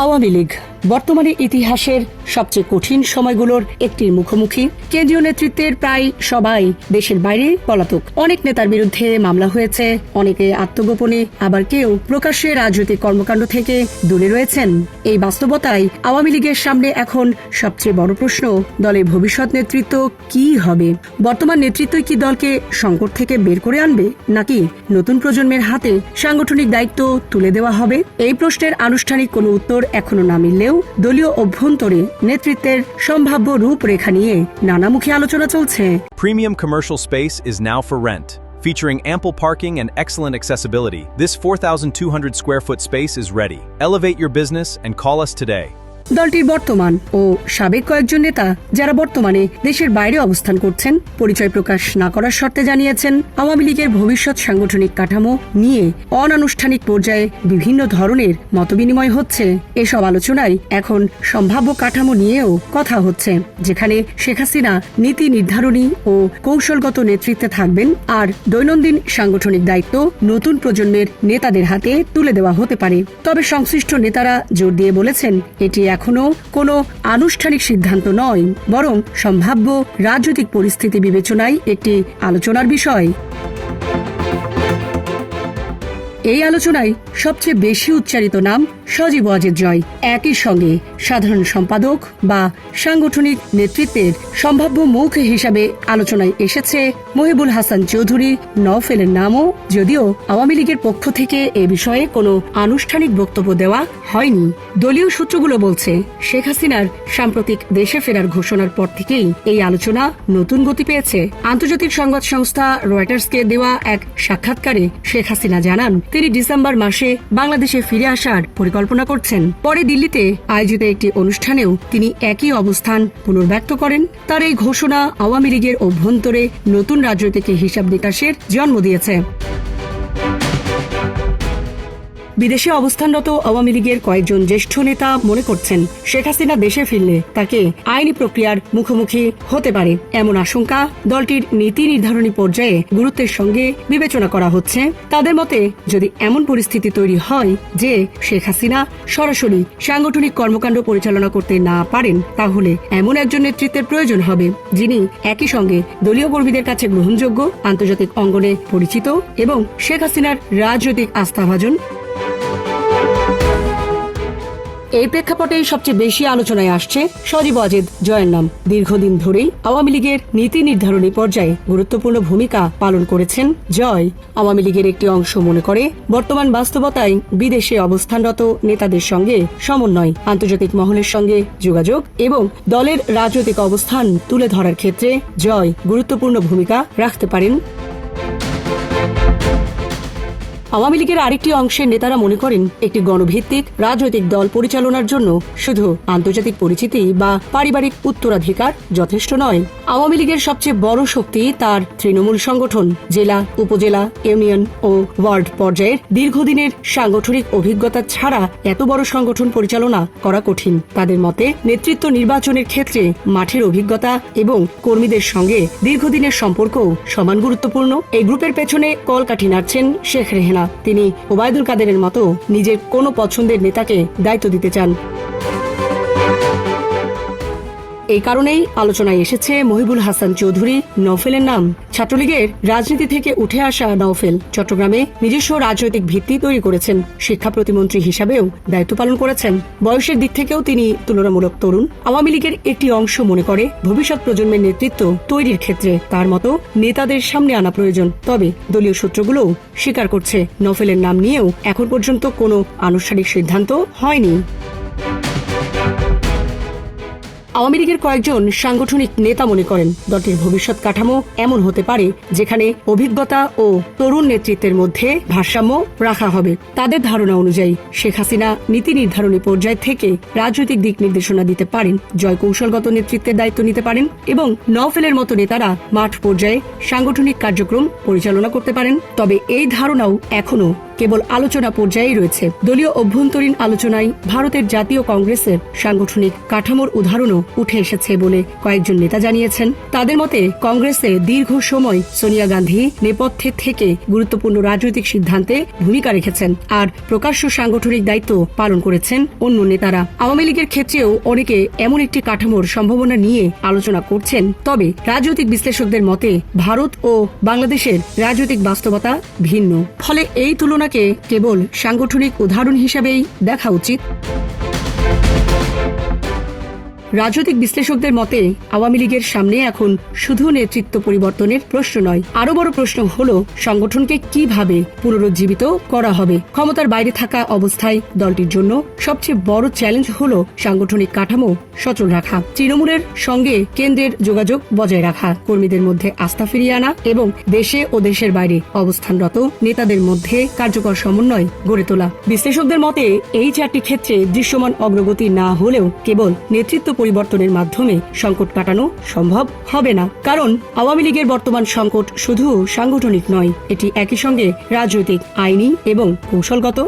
আওয়ামী লীগ বর্তমানে ইতিহাসের সবচেয়ে কঠিন সময়গুলোর একটির মুখোমুখি। কেন্দ্রীয় নেতৃত্বের প্রায় সবাই দেশের বাইরে পলাতক। অনেক নেতার বিরুদ্ধে মামলা হয়েছে, অনেকে আত্মগোপনে, আবার কেউ প্রকাশ্যে রাজনৈতিক কর্মকাণ্ড থেকে দূরে রয়েছেন। এই বাস্তবতায় আওয়ামী লীগের সামনে এখন সবচেয়ে বড় প্রশ্ন, দলের ভবিষ্যৎ নেতৃত্ব কি হবে। বর্তমান নেতৃত্বই কি দলকে সংকট থেকে বের করে আনবে, নাকি নতুন প্রজন্মের হাতে সাংগঠনিক দায়িত্ব তুলে দেওয়া হবে? এই প্রশ্নের আনুষ্ঠানিক কোনো উত্তর এখনো না মিললেও দলীয় অভ্যন্তরে নেতৃত্বের সম্ভাব্য রূপরেখা নিয়ে নানামুখী আলোচনা চলছে। Premium commercial space is now for rent. Featuring ample parking and excellent accessibility, this 4,200 square foot space is ready. Elevate your business and call us today. দলটির বর্তমান ও সাবেক কয়েকজন নেতা যারা বর্তমানে দেশের বাইরে অবস্থান করছেন, পরিচয় প্রকাশ না করার শর্তে জানিয়েছেন আওয়ামী লীগের ভবিষ্যৎ সাংগঠনিক কাঠামো নিয়ে অনানুষ্ঠানিক পর্যায়ে বিভিন্ন ধরনের মতবিনিময় হচ্ছে। এসব আলোচনায় এখন সম্ভাব্য কাঠামো নিয়েও কথা হচ্ছে, যেখানে শেখ হাসিনা নীতি নির্ধারণী ও কৌশলগত নেতৃত্বে থাকবেন, আর দৈনন্দিন সাংগঠনিক দায়িত্ব নতুন প্রজন্মের নেতাদের হাতে তুলে দেওয়া হতে পারে। তবে সংশ্লিষ্ট নেতারা জোর দিয়ে বলেছেন, এটি এখনো কোনো আনুষ্ঠানিক সিদ্ধান্ত নয়, বরং সম্ভাব্য রাজনৈতিক পরিস্থিতি বিবেচনায় একটি আলোচনার বিষয়। এই আলোচনায় সবচেয়ে বেশি উচ্চারিত নাম সজীব ওয়াজেদ জয়। একই সঙ্গে সাধারণ সম্পাদক বা সাংগঠনিক নেতৃত্বের সম্ভাব্য মুখ হিসাবে আলোচনায় এসেছে মহিবুল হাসান চৌধুরী নওফেলের নামও, যদিও আওয়ামী লীগের পক্ষ থেকে এ বিষয়ে কোনো আনুষ্ঠানিক বক্তব্য দেওয়া হয়নি। দলীয় সূত্রগুলো বলছে, শেখ হাসিনার সাম্প্রতিক দেশে ফেরার ঘোষণার পর থেকেই এই আলোচনা নতুন গতি পেয়েছে। আন্তর্জাতিক সংবাদ সংস্থা রয়টার্সকে দেওয়া এক সাক্ষাৎকারে শেখ হাসিনা জানান, তিনি ডিসেম্বর মাসে বাংলাদেশে ফিরে আসার পরিকল্পনা করছেন। পরে দিল্লিতে আয়োজিত একটি অনুষ্ঠানেও তিনি একই অবস্থান পুনর্ব্যক্ত করেন। তার এই ঘোষণা আওয়ামী লীগের অভ্যন্তরে নতুন রাজনৈতিক হিসাব নিকাশের জন্ম দিয়েছে। বিদেশে অবস্থানরত আওয়ামী লীগের কয়েকজন জ্যেষ্ঠ নেতা মনে করছেন, শেখ হাসিনা দেশে ফিরলে তাকে আইনি প্রক্রিয়ার মুখোমুখি হতে পারে। এমন আশঙ্কা দলটির নীতি নির্ধারণী পর্যায়ে গুরুত্বের সঙ্গে বিবেচনা করা হচ্ছে। তাদের মতে, যদি এমন পরিস্থিতি তৈরি হয় যে শেখ হাসিনা সরাসরি সাংগঠনিক কর্মকাণ্ড পরিচালনা করতে না পারেন, তাহলে এমন একজন নেতৃত্বের প্রয়োজন হবে, যিনি একই সঙ্গে দলীয় কর্মীদের কাছে গ্রহণযোগ্য, আন্তর্জাতিক অঙ্গনে পরিচিত এবং শেখ হাসিনার রাজনৈতিক আস্থাভাজন। এই প্রেক্ষাপটেই সবচেয়ে বেশি আলোচনায় আসছে সজীব ওয়াজেদ জয়ের নাম। দীর্ঘদিন ধরেই আওয়ামী লীগের নীতি নির্ধারণী পর্যায়ে গুরুত্বপূর্ণ ভূমিকা পালন করেছেন জয়। আওয়ামী লীগের একটি অংশ মনে করে, বর্তমান বাস্তবতায় বিদেশে অবস্থানরত নেতাদের সঙ্গে সমন্বয়, আন্তর্জাতিক মহলের সঙ্গে যোগাযোগ এবং দলের রাজনৈতিক অবস্থান তুলে ধরার ক্ষেত্রে জয় গুরুত্বপূর্ণ ভূমিকা রাখতে পারেন। আওয়ামী লীগের আরেকটি অংশের নেতারা মনে করেন, একটি গণভিত্তিক রাজনৈতিক দল পরিচালনার জন্য শুধু আন্তর্জাতিক পরিচিতি বা পারিবারিক উত্তরাধিকার যথেষ্ট নয়। আওয়ামী লীগের সবচেয়ে বড় শক্তি তার তৃণমূল সংগঠন। জেলা, উপজেলা, ইউনিয়ন ও ওয়ার্ড পর্যায়ের দীর্ঘদিনের সাংগঠনিক অভিজ্ঞতা ছাড়া এত বড় সংগঠন পরিচালনা করা কঠিন। তাদের মতে, নেতৃত্ব নির্বাচনের ক্ষেত্রে মাঠের অভিজ্ঞতা এবং কর্মীদের সঙ্গে দীর্ঘদিনের সম্পর্কও সমান গুরুত্বপূর্ণ। এই গ্রুপের পেছনে কলকাঠি নাড়ছেন শেখ রেহানা। তিনি ওবায়দুল কাদেরের মতো নিজের কোনো পছন্দের নেতাকে দায়িত্ব দিতে চান। এই কারণেই আলোচনায় এসেছে মহিবুল হাসান চৌধুরী নওফেলের নাম। ছাত্রলীগের রাজনীতি থেকে উঠে আসা নওফেল চট্টগ্রামে নিজস্ব রাজনৈতিক ভিত্তি তৈরি করেছেন। শিক্ষা প্রতিমন্ত্রী হিসাবেও দায়িত্ব পালন করেছেন। বয়সের দিক থেকেও তিনি তুলনামূলক তরুণ। আওয়ামী লীগের একটি অংশ মনে করে, ভবিষ্যৎ প্রজন্মের নেতৃত্ব তৈরির ক্ষেত্রে তার মতো নেতাদের সামনে আনা প্রয়োজন। তবে দলীয় সূত্রগুলোও স্বীকার করছে, নওফেলের নাম নিয়েও এখন পর্যন্ত কোনো আনুষ্ঠানিক সিদ্ধান্ত হয়নি। আওয়ামী লীগের কয়েকজন সাংগঠনিক নেতা মনে করেন, দলটির ভবিষ্যৎ কাঠামো এমন হতে পারে যেখানে অভিজ্ঞতা ও তরুণ নেতৃত্বের মধ্যে ভারসাম্য রাখা হবে। তাদের ধারণা অনুযায়ী শেখ হাসিনা নীতি নির্ধারণী পর্যায় থেকে রাজনৈতিক দিক নির্দেশনা দিতে পারেন, জয় কৌশলগত নেতৃত্বের দায়িত্ব নিতে পারেন এবং নওফেলের মতো নেতারা মাঠ পর্যায়ে সাংগঠনিক কার্যক্রম পরিচালনা করতে পারেন। তবে এই ধারণাও এখনো কেবল আলোচনা পর্যায়েই রয়েছে। দলীয় অভ্যন্তরীণ আলোচনায় ভারতের জাতীয় কংগ্রেসের সাংগঠনিক কাঠামোর উদাহরণও উঠে এসেছে বলে কয়েকজন নেতা জানিয়েছেন। তাদের মতে কংগ্রেসে দীর্ঘ সময় সোনিয়া গান্ধী নেপথ্যে থেকে গুরুত্বপূর্ণ রাজনৈতিক সিদ্ধান্তে ভূমিকা রেখেছেন আর প্রকাশ্য সাংগঠনিক দায়িত্ব পালন করেছেন অন্য নেতারা। আওয়ামী লীগের ক্ষেত্রেও অনেকে এমন একটি কাঠামোর সম্ভাবনা নিয়ে আলোচনা করছেন। তবে রাজনৈতিক বিশ্লেষকদের মতে ভারত ও বাংলাদেশের রাজনৈতিক বাস্তবতা ভিন্ন, ফলে এই তুলনাকে কেবল সাংগঠনিক উদাহরণ হিসেবেই দেখা উচিত। রাজনৈতিক বিশ্লেষকদের মতে আওয়ামী লীগের সামনে এখন শুধু নেতৃত্ব পরিবর্তনের প্রশ্ন নয়, আরো বড় প্রশ্ন হল সংগঠনকে কিভাবে পুনরুজ্জীবিত করা হবে। ক্ষমতার বাইরে থাকা অবস্থায় দলটির জন্য সবচেয়ে বড় চ্যালেঞ্জ হল সাংগঠনিক কাঠামো সচল রাখা, তৃণমূলের সঙ্গে কেন্দ্রের যোগাযোগ বজায় রাখা, কর্মীদের মধ্যে আস্থা ফিরিয়ে আনা এবং দেশে ও দেশের বাইরে অবস্থানরত নেতাদের মধ্যে কার্যকর সমন্বয় গড়ে তোলা। বিশ্লেষকদের মতে এই 4টি ক্ষেত্রে দৃশ্যমান অগ্রগতি না হলেও কেবল নেতৃত্ব পরিবর্তনের মাধ্যমে সংকট কাটানো সম্ভব হবে না। কারণ আওয়ামী লীগের বর্তমান সংকট শুধু সাংগঠনিক নয়, এটি একই সঙ্গে রাজনৈতিক, আইনি এবং কৌশলগত।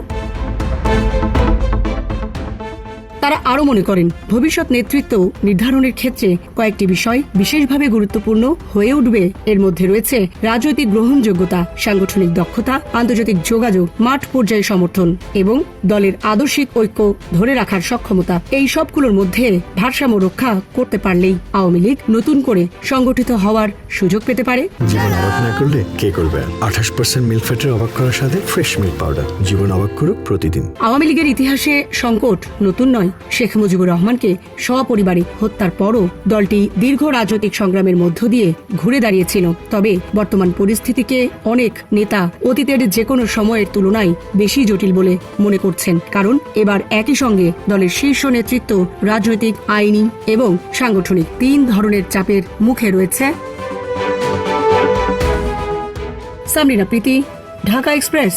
তারা আরো মনে করেন ভবিষ্যৎ নেতৃত্ব নির্ধারণের ক্ষেত্রে কয়েকটি বিষয় বিশেষভাবে গুরুত্বপূর্ণ হয়ে উঠবে। এর মধ্যে রয়েছে রাজনৈতিক গ্রহণযোগ্যতা, সাংগঠনিক দক্ষতা, আন্তর্জাতিক যোগাযোগ, মাঠ পর্যায়ে সমর্থন এবং দলের আদর্শিক ঐক্য ধরে রাখার সক্ষমতা। এই সবগুলোর মধ্যে ভারসাম্য রক্ষা করতে পারলেই আওয়ামী লীগ নতুন করে সংগঠিত হওয়ার সুযোগ পেতে পারে। জীবন অবাক না করলে কে করবে? 28% মিল্ক ফ্যাটের অবাক করার সাথে ফ্রেশ মিল্ক পাউডার। জীবন অবাক করুক প্রতিদিন। আওয়ামী লীগের ইতিহাসে সংকট নতুন নয়। শেখ মুজিবুর রহমানকে সপরিবারে হত্যার পরও দলটি দীর্ঘ রাজনৈতিক সংগ্রামের মধ্য দিয়ে ঘুরে দাঁড়িয়েছিল। তবে বর্তমান পরিস্থিতিকে অনেক নেতা অতীতের যে কোনো সময়ের তুলনায় বেশি জটিল বলে মনে করছেন, কারণ এবার একই সঙ্গে দলের শীর্ষ নেতৃত্ব রাজনৈতিক, আইনি এবং সাংগঠনিক 3 ধরনের চাপের মুখে রয়েছে। সামরিনা প্রীতি, ঢাকা এক্সপ্রেস।